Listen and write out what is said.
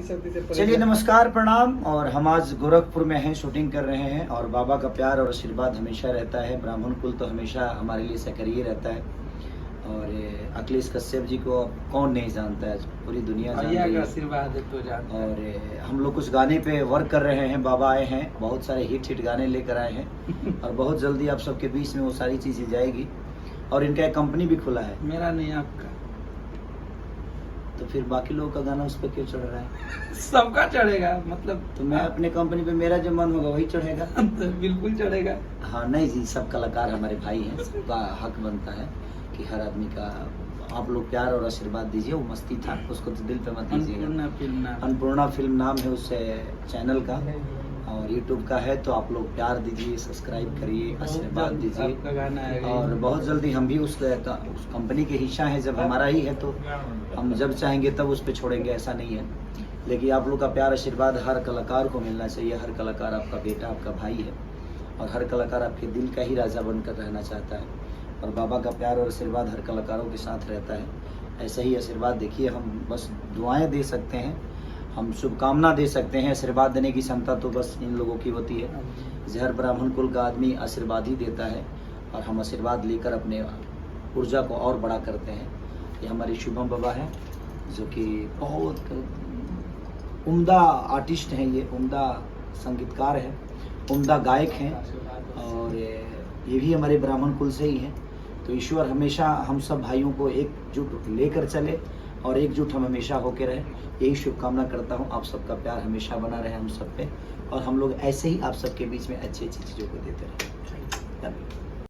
सर्दी से चलिए नमस्कार प्रणाम। और हम आज गोरखपुर में हैं, शूटिंग कर रहे हैं और बाबा का प्यार और आशीर्वाद हमेशा रहता है। ब्राह्मण कुल तो हमेशा हमारे लिए सक्रिय रहता है। और अखिलेश कश्यप जी को अब कौन नहीं जानता है, पूरी दुनिया जानती है। आशीर्वाद तो जानता है। और हम लोग कुछ गाने पे वर्क कर रहे हैं। बाबा आए हैं, बहुत सारे हिट गाने लेकर आए हैं और बहुत जल्दी आप सबके बीच में वो सारी चीज़ें जाएगी। और इनका एक कंपनी भी खुला है। मेरा नहीं आपका। तो फिर बाकी लोगों का गाना उस पर क्यों चढ़ रहा है? सबका चढ़ेगा, मतलब तो मैं अपने कंपनी पे मेरा जो मन होगा वही चढ़ेगा। तो बिल्कुल चढ़ेगा। हाँ नहीं जी, सब कलाकार हमारे भाई हैं, सबका हक बनता है कि हर आदमी का आप लोग प्यार और आशीर्वाद दीजिए। वो मस्ती था, उसको तो दिल पे मत लीजिएगा। अन्नपूर्णा फिल्म नाम है उस चैनल का और यूट्यूब का है। तो आप लोग प्यार दीजिए, सब्सक्राइब करिए, आशीर्वाद दीजिए। और बहुत जल्दी हम भी उस कंपनी के हिस्सा हैं। जब हमारा ही है तो हम जब चाहेंगे तब उस पर छोड़ेंगे, ऐसा नहीं है। लेकिन आप लोग का प्यार आशीर्वाद हर कलाकार को मिलना चाहिए। हर कलाकार आपका बेटा, आपका भाई है और हर कलाकार आपके दिल का ही राजा बनकर रहना चाहता है। और बाबा का प्यार और आशीर्वाद हर कलाकारों के साथ रहता है। ऐसा ही आशीर्वाद देखिए। हम बस दुआएं दे सकते हैं, हम शुभकामना दे सकते हैं। आशीर्वाद देने की क्षमता तो बस इन लोगों की होती है। जहर ब्राह्मण कुल का आदमी आशीर्वाद ही देता है और हम आशीर्वाद लेकर अपने ऊर्जा को और बड़ा करते हैं। ये हमारे शुभम बाबा हैं जो कि बहुत उम्दा आर्टिस्ट हैं, ये उम्दा संगीतकार हैं, उम्दा गायक हैं और ये भी हमारे ब्राह्मण कुल से ही हैं। तो ईश्वर हमेशा हम सब भाइयों को एकजुट लेकर चले और एकजुट हम हमेशा होकर रहें, यही शुभकामना करता हूँ। आप सबका प्यार हमेशा बना रहे हम सब पे और हम लोग ऐसे ही आप सबके बीच में अच्छी अच्छी चीज़ों को देते रहें। धन्यवाद।